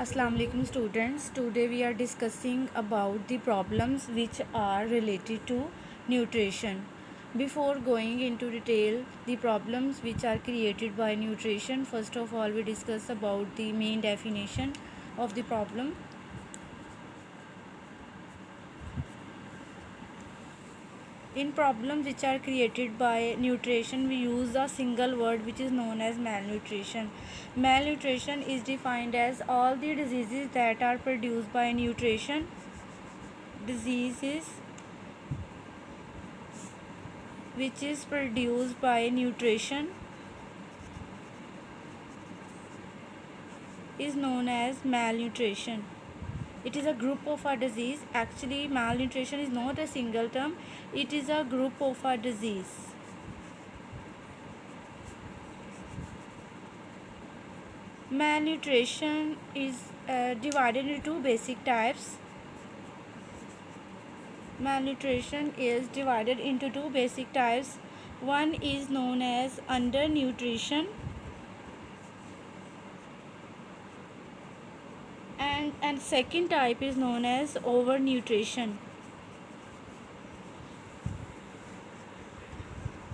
Assalamu alaikum students. Today we are discussing about the problems which are related to nutrition. Before going into detail the problems which are created by nutrition, first of all we discuss about the main definition of the problem. In problems which are created by nutrition, we use a single word which is known as malnutrition. Malnutrition is defined as all the diseases that are produced by nutrition. Diseases which is produced by nutrition is known as malnutrition. It is a group of a disease. Actually, malnutrition is not a single term, it is a group of a disease. Malnutrition is divided into two basic types. Malnutrition is divided into two basic types. One is known as undernutrition and second type is known as overnutrition.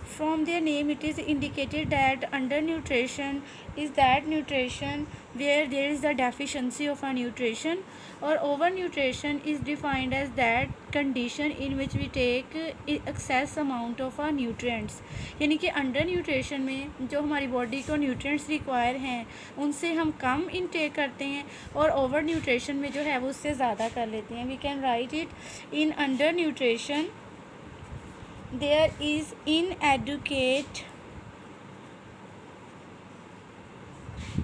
From their name it is indicated that undernutrition is that nutrition where there is a deficiency of a nutrition, or overnutrition is defined as that condition in which we take excess amount of our nutrients. यानी कि under nutrition में जो हमारी body को nutrients require हैं उनसे हम कम intake करते हैं, और ओवर न्यूट्रिशन में जो है वो उससे ज़्यादा कर लेते हैं. We can write it in under nutrition there is inadequate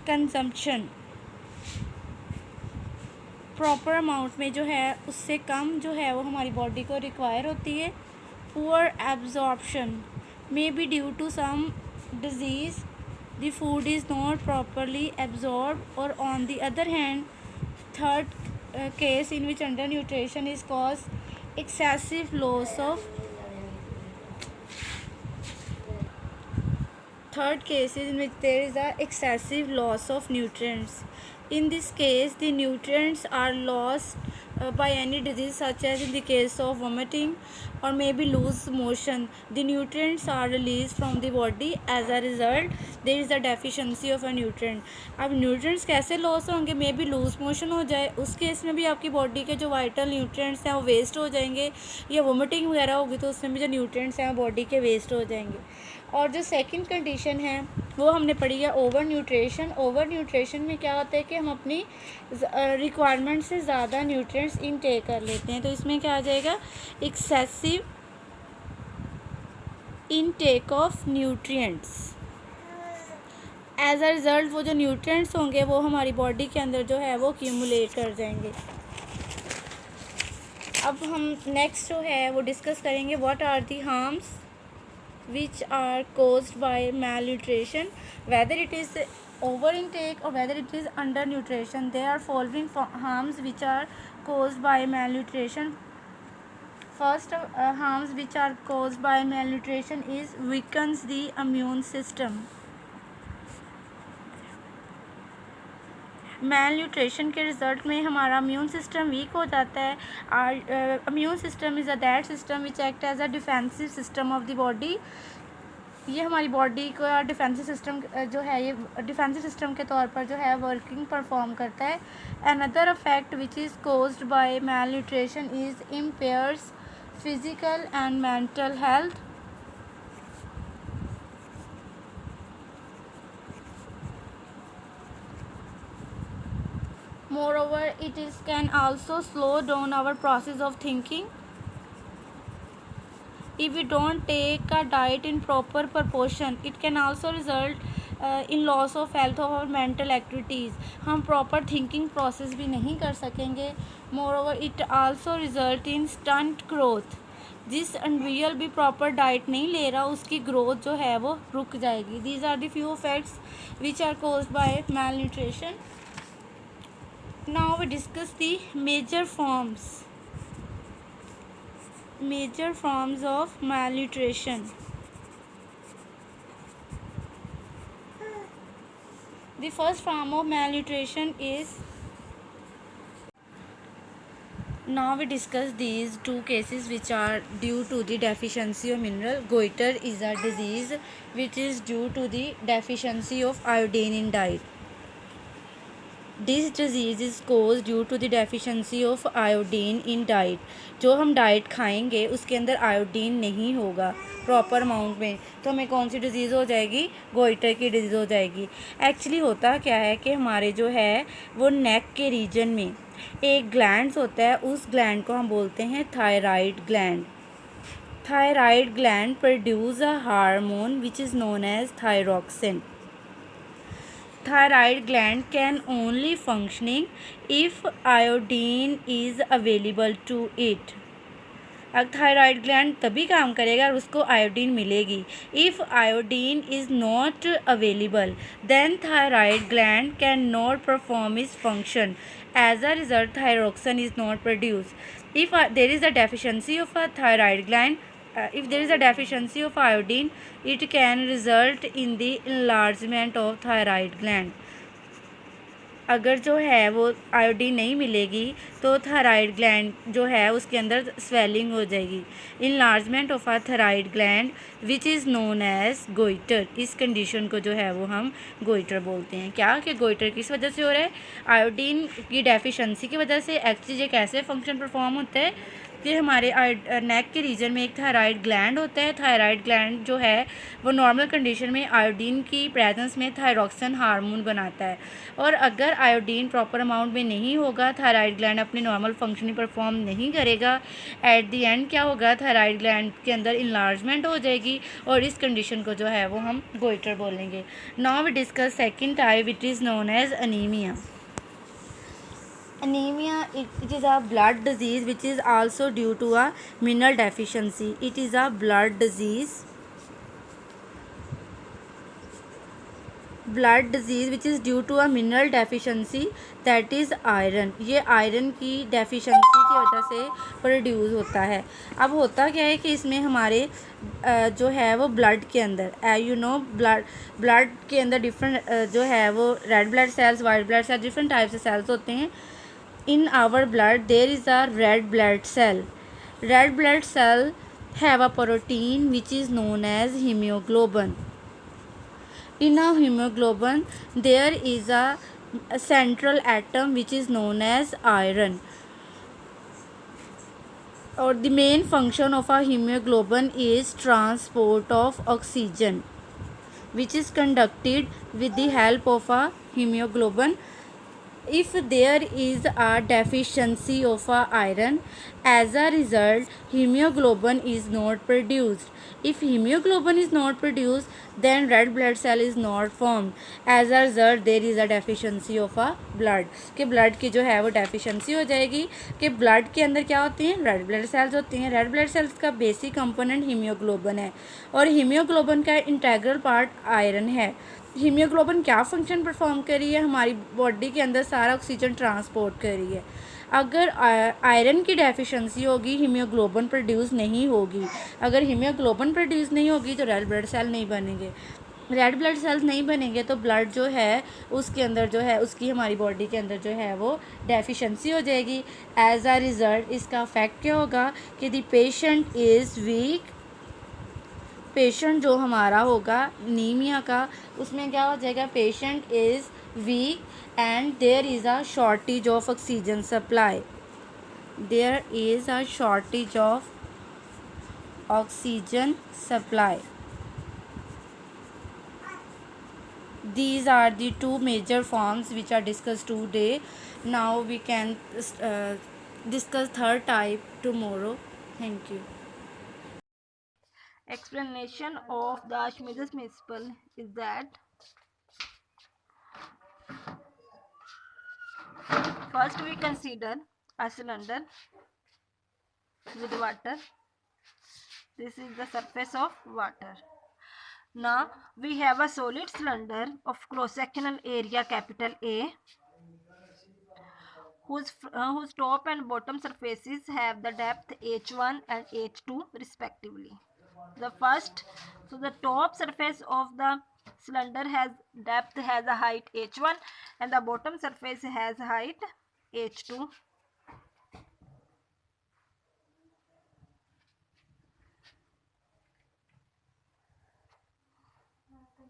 consumption. Proper amount में जो है उससे कम जो है वो हमारी बॉडी को रिक्वायर होती है. Poor absorption may be due to some disease the food is not properly absorbed, or on the other hand third case in which undernutrition is caused excessive loss of third case is in which there is a excessive loss of nutrients. In this case the nutrients are lost by any disease, such as in the case of vomiting or maybe loose motion. The nutrients are released from the body. As a result there is a deficiency of a nutrient. अब nutrients कैसे loss होंगे? May be loose motion हो जाए, उस case में भी आपकी body के जो वाइटल न्यूट्रिएंट्स हैं वो वेस्ट हो जाएंगे, या वोमिटिंग वगैरह होगी तो उसमें भी जो न्यूट्रिएंट्स हैं वो बॉडी के वेस्ट हो जाएंगे. और जो सेकंड कंडीशन है वो हमने पढ़ी है ओवर न्यूट्रिशन. ओवर न्यूट्रिशन में क्या होता है कि हम अपनी रिक्वायरमेंट से ज़्यादा न्यूट्रिएंट्स इनटेक कर लेते हैं. तो इसमें क्या आ जाएगा? Excessive intake of nutrients. As a result वो जो न्यूट्रिएंट्स होंगे वो हमारी बॉडी के अंदर जो है वो एक्यूमुलेट कर जाएंगे. अब हम नेक्स्ट जो है वो डिस्कस करेंगे what are the harms which are caused by malnutrition, whether it is over intake or whether it is undernutrition. There are following harms which are caused by malnutrition. First harms which are caused by malnutrition is weakens the immune system. मेल के result में हमारा immune system weak हो जाता है. Our immune system is a that system which act as a defensive system of the body. ये हमारी body को डिफेंसिव सिस्टम जो है ये डिफेंसिव सिस्टम के तौर पर जो है वर्किंग परफॉर्म करता है. Another affect which is caused by mail nutrition is impairs physical and mental health. Moreover, it can also slow down our process of thinking. If we don't take a diet in proper proportion, it can also result in loss of health of our mental activities. हम proper thinking process भी नहीं कर सकेंगे. Moreover, it also result in stunt growth. जिस individual भी proper diet नहीं ले रहा उसकी ग्रोथ जो है वो रुक जाएगी. These are the few effects which are caused by malnutrition. Now we discuss the major forms of malnutrition. The first form of malnutrition is Now we discuss these two cases which are due to the deficiency of mineral. Goiter is a disease which is due to the deficiency of iodine in diet. This disease is cause due to the deficiency of iodine in diet. जो हम diet खाएंगे उसके अंदर iodine नहीं होगा proper amount में, तो हमें कौन सी डिज़ीज़ हो जाएगी? गोइटर की डिज़ीज़ हो जाएगी. एक्चुअली होता क्या है कि हमारे जो है वो नेक के रीजन में एक ग्लैंड्स होता है, उस ग्लैंड को हम बोलते हैं thyroid gland. Thyroid gland produce a hormone which is known as thyroxine. Thyroid gland can only functioning if iodine is available to it. अब थायराइड ग्लैंड तभी काम करेगा और उसको आयोडीन मिलेगी. If iodine is not available then thyroid gland can not perform is function. As a result thyroxine is not produce. If there is a deficiency of a thyroid gland, if there is a deficiency of iodine, it can result in the enlargement of thyroid gland. अगर जो है वो iodine नहीं मिलेगी तो thyroid gland जो है उसके अंदर स्वेलिंग हो जाएगी. Enlargement of a thyroid gland which is known as goitre. इस कंडीशन को जो है वो हम गोइटर बोलते हैं. क्या कि गोइटर किस वजह से हो रहा है? आयोडीन की डेफिशिएंसी की वजह से. एक्चुअली ये कैसे फंक्शन परफॉर्म होता है कि हमारे नेक के रीजन में एक थायराइड ग्लैंड होता है. थायराइड ग्लैंड जो है वो नॉर्मल कंडीशन में आयोडीन की प्रेजेंस में थायरोक्सिन हार्मोन बनाता है, और अगर आयोडीन प्रॉपर अमाउंट में नहीं होगा थायराइड ग्लैंड अपनी नॉर्मल फंक्शनिंग परफॉर्म नहीं करेगा. एट द एंड क्या होगा? थायराइड ग्लैंड के अंदर इनलार्जमेंट हो जाएगी और इस कंडीशन को जो है वो हम गोइटर बोलेंगे. Now we discuss second type which is known as anaemia. Anemia, it is a blood disease which is also due to a mineral deficiency. It is a blood disease which is due to a mineral deficiency, that is iron. ये iron की deficiency की वजह से produce होता है. अब होता क्या है कि इसमें हमारे जो है वो ब्लड के अंदर ब्लड के अंदर डिफरेंट जो है वो red blood cells, white blood cells, different type से सेल्स होते हैं. In our blood there is a red blood cell. Red blood cell have a protein which is known as hemoglobin. In a hemoglobin there is a central atom which is known as iron. Or the main function of a hemoglobin is transport of oxygen, which is conducted with the help of a hemoglobin. If there is a deficiency of a iron, as a result hemoglobin is not produced. If hemoglobin is not produced then red blood cell is not formed. As a result there is a deficiency of a blood. कि blood की जो है वो deficiency हो जाएगी. कि blood के अंदर क्या होती हैं? red blood cells होती हैं. red blood cells का basic component hemoglobin है और hemoglobin का integral part iron है. हीमोग्लोबिन क्या फंक्शन परफॉर्म कर रही है? हमारी बॉडी के अंदर सारा ऑक्सीजन ट्रांसपोर्ट कर रही है. अगर आयरन की डेफिशिएंसी होगी हीमोग्लोबिन प्रोड्यूस नहीं होगी. अगर हीमोग्लोबिन प्रोड्यूस नहीं होगी तो रेड ब्लड सेल नहीं बनेंगे. रेड ब्लड सेल्स नहीं बनेंगे तो ब्लड जो है उसके अंदर जो है उसकी हमारी बॉडी के अंदर जो है वो डेफिशिएंसी हो जाएगी. एज अ रिज़ल्ट इसका इफेक्ट क्या होगा कि the patient is weak. Patient जो हमारा होगा नीमिया का उसमें क्या हो जाएगा? Patient is weak and there is a shortage of oxygen supply. There is a shortage of oxygen supply. These are the two major forms which are discussed today. Now we can discuss third type tomorrow. Thank you. Explanation of the Archimedes principle is that first we consider a cylinder with water. This is the surface of water. Now we have a solid cylinder of cross-sectional area capital A, whose top and bottom surfaces have the depth h1 and h2 respectively. The top surface of the cylinder has a height h1 and the bottom surface has height h2.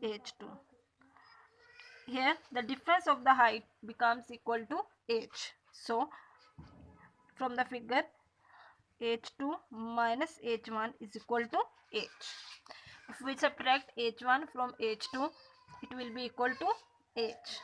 H2. Here the difference of the height becomes equal to H. So from the figure, H2 minus H1 is equal to H. If we subtract H1 from H2, it will be equal to H.